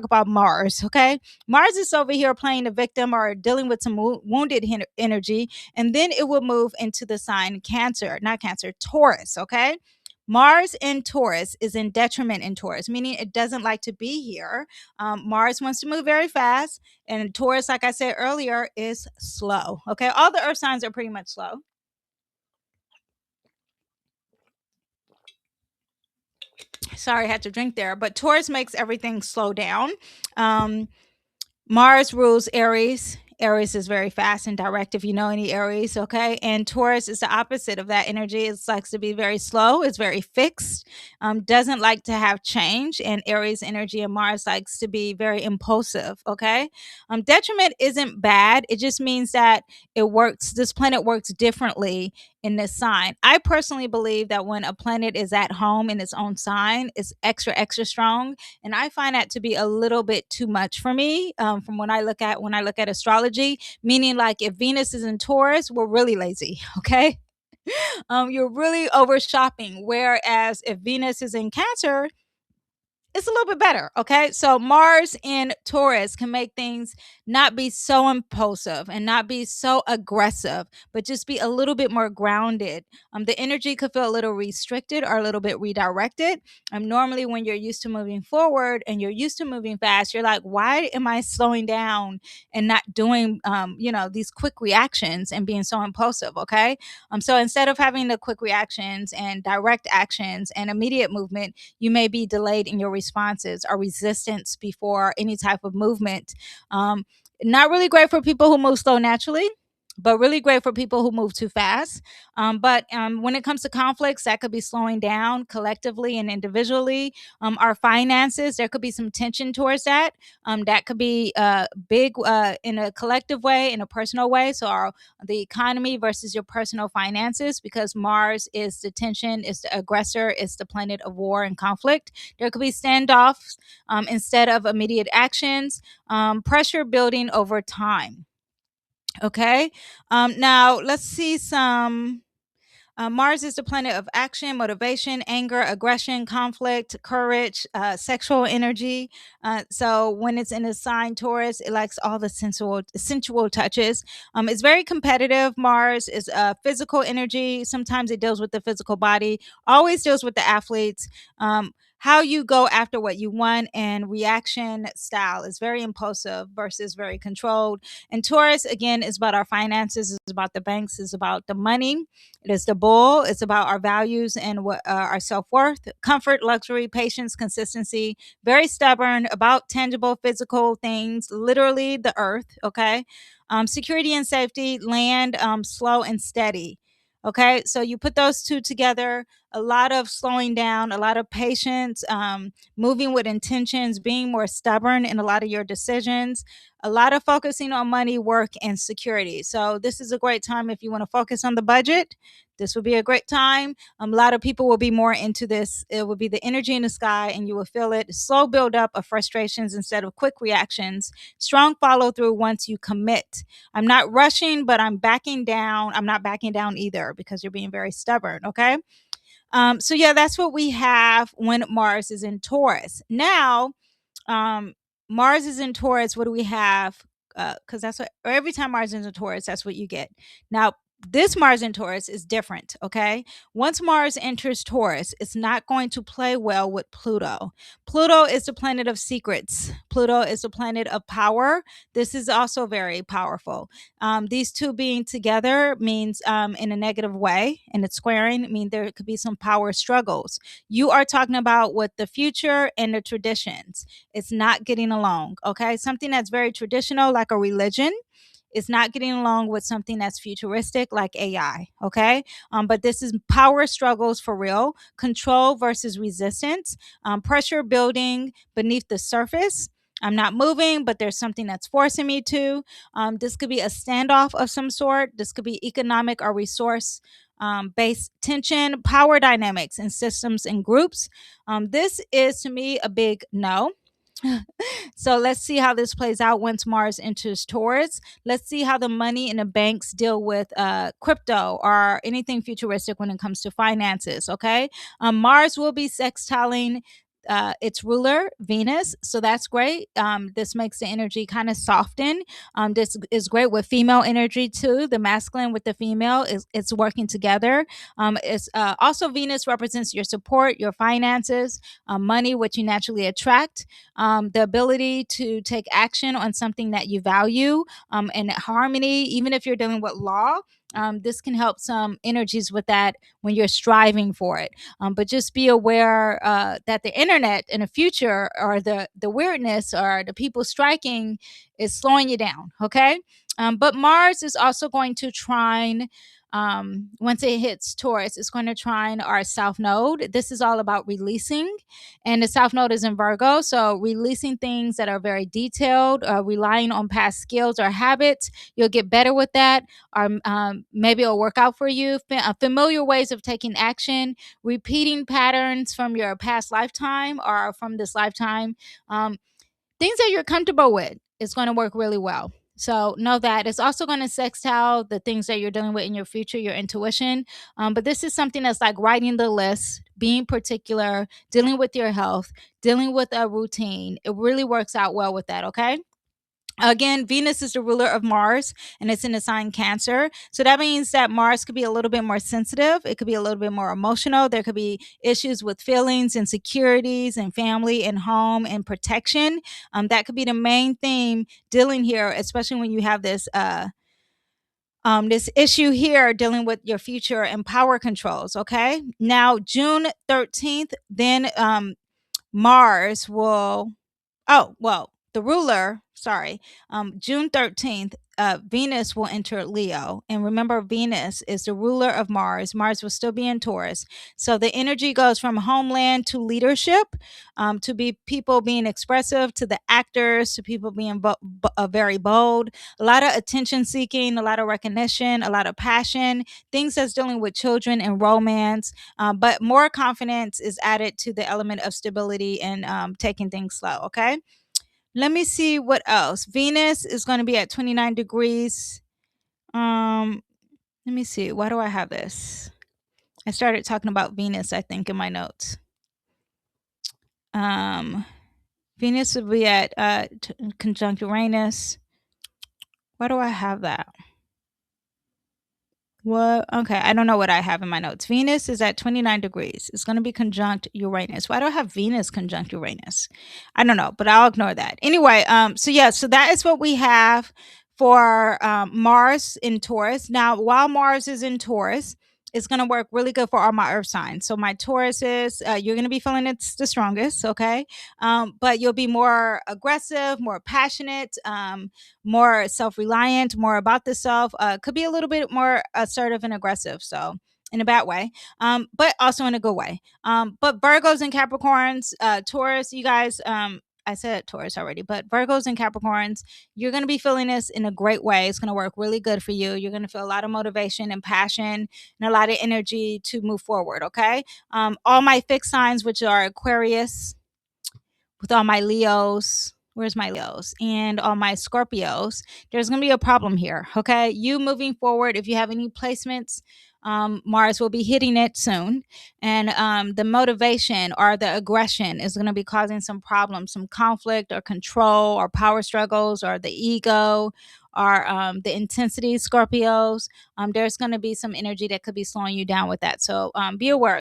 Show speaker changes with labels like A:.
A: about Mars, okay? Mars is over here playing the victim or dealing with some wounded energy, and then it will move into the sign Cancer, not Cancer, Taurus, okay? Mars in Taurus is in detriment in Taurus, meaning it doesn't like to be here. Mars wants to move very fast, and Taurus, like I said earlier, is slow, okay? All the earth signs are pretty much slow. Sorry, I had to drink there, but Taurus makes everything slow down. Um, Mars rules Aries. Aries is very fast and direct if you know any Aries, okay? And Taurus is the opposite of that energy. It likes to be very slow, it's very fixed, doesn't like to have change. And Aries energy and Mars likes to be very impulsive, okay? Detriment isn't bad. It just means that this planet works differently in this sign. I personally believe that when a planet is at home in its own sign, it's extra, extra strong, and I find that to be a little bit too much for me. From when I look at astrology, meaning like if Venus is in Taurus, we're really lazy. Okay, you're really over shopping. Whereas if Venus is in Cancer, it's a little bit better. Okay. So Mars in Taurus can make things not be so impulsive and not be so aggressive, but just be a little bit more grounded. The energy could feel a little restricted or a little bit redirected. Normally, when you're used to moving forward and you're used to moving fast, you're like, why am I slowing down and not doing, these quick reactions and being so impulsive? Okay. So instead of having the quick reactions and direct actions and immediate movement, you may be delayed in your responses or resistance before any type of movement. Not really great for people who move slow naturally, but really great for people who move too fast. But when it comes to conflicts, that could be slowing down collectively and individually. Our finances, there could be some tension towards that. That could be big in a collective way, in a personal way. So the economy versus your personal finances, because Mars is the tension, is the aggressor, is the planet of war and conflict. There could be standoffs instead of immediate actions, pressure building over time. Okay. Now let's see some. Mars is the planet of action, motivation, anger, aggression, conflict, courage, sexual energy. So when it's in a sign Taurus, it likes all the sensual touches. It's very competitive. Mars is physical energy. Sometimes it deals with the physical body. Always deals with the athletes. How you go after what you want, and reaction style is very impulsive versus very controlled. And Taurus, again, is about our finances, is about the banks, is about the money. It is the bull. It's about our values and what our self worth, comfort, luxury, patience, consistency. Very stubborn about tangible physical things, literally the earth. Okay, security and safety, land, slow and steady. Okay, so you put those two together, a lot of slowing down, a lot of patience, moving with intentions, being more stubborn in a lot of your decisions, a lot of focusing on money, work, and security. So, this is a great time if you want to focus on the budget. This would be a great time. A lot of people will be more into this. It will be the energy in the sky, and you will feel it. Slow build up of frustrations instead of quick reactions. Strong follow through once you commit. I'm not rushing, but I'm backing down. I'm not backing down either because you're being very stubborn. Okay. So yeah, that's what we have when Mars is in Taurus. Now, um, Mars is in Taurus. What do we have? Because that's what every time Mars is in Taurus, that's what you get. Now, this Mars in Taurus is different. Okay, once Mars enters Taurus, it's not going to play well with Pluto. Pluto is the planet of secrets. Pluto is the planet of power. This is also very powerful. These two being together means, in a negative way, and it's squaring, mean there could be some power struggles. You are talking about with the future and the traditions. It's not getting along. Okay, something that's very traditional, like a religion, is not getting along with something that's futuristic like AI. Okay. But this is power struggles for real, control versus resistance, pressure building beneath the surface. I'm not moving, but there's something that's forcing me to. This could be a standoff of some sort. This could be economic or resource based tension, power dynamics in systems and groups. This is to me a big no. So let's see how this plays out once Mars enters Taurus. Let's see how the money in the banks deal with crypto or anything futuristic when it comes to finances. Okay, Mars will be sextiling its ruler, Venus. So that's great. This makes the energy kind of soften. This is great with female energy too. The masculine with the female is it's working together. It's also Venus represents your support, your finances, money, which you naturally attract, the ability to take action on something that you value, and harmony. Even if you're dealing with law, this can help some energies with that when you're striving for it. But just be aware that the internet in the future, or the weirdness, or the people striking, is slowing you down. Okay. But Mars is also going to trine. Once it hits Taurus, it's going to trine our South Node. This is all about releasing, and the South Node is in Virgo, so releasing things that are very detailed, relying on past skills or habits. You'll get better with that, or maybe it'll work out for you. Familiar ways of taking action, repeating patterns from your past lifetime or from this lifetime, things that you're comfortable with. It's going to work really well. So know that it's also going to sextile the things that you're dealing with in your future, your intuition. But this is something that's like writing the list, being particular, dealing with your health, dealing with a routine. It really works out well with that. Okay. Again, Venus is the ruler of Mars, and it's in the sign Cancer. So that means that Mars could be a little bit more sensitive. It could be a little bit more emotional. There could be issues with feelings, insecurities, and family and home and protection. That could be the main theme dealing here, especially when you have this issue here dealing with your future and power controls. Okay. Now, June 13th, then Mars will. Oh, well, the ruler, sorry, June 13th, Venus will enter Leo. And remember, Venus is the ruler of Mars. Mars will still be in Taurus. So the energy goes from homeland to leadership, to be people being expressive, to the actors, to people being very bold, a lot of attention seeking, a lot of recognition, a lot of passion, things that's dealing with children and romance. But more confidence is added to the element of stability and taking things slow. Okay. Let me see what else. Venus is going to be at 29 degrees. Let me see. Why do I have this? I started talking about Venus, I think, in my notes. Venus will be at conjunct Uranus. Why do I have that? What? Okay, I don't know what I have in my notes. Venus is at 29 degrees. It's going to be conjunct Uranus. Why do I have Venus conjunct Uranus? I don't know, but I'll ignore that. Anyway, so yeah, so that is what we have for Mars in Taurus. Now, while Mars is in Taurus, it's going to work really good for all my earth signs. So my Tauruses, you're going to be feeling it's the strongest, okay? But you'll be more aggressive, more passionate, more self-reliant, more about the self. Could be a little bit more assertive and aggressive. So in a bad way, but also in a good way. But Virgos and Capricorns, Taurus, you guys, I said Taurus already, but Virgos and Capricorns, you're going to be feeling this in a great way. It's going to work really good for you. You're going to feel a lot of motivation and passion and a lot of energy to move forward. Okay. All my fixed signs, which are Aquarius, with all my Leos, where's my Leos, and all my Scorpios, there's going to be a problem here. Okay. You moving forward, if you have any placements, Mars will be hitting it soon. And the motivation or the aggression is going to be causing some problems, some conflict or control or power struggles or the ego or the intensity, Scorpios. There's going to be some energy that could be slowing you down with that. So be aware.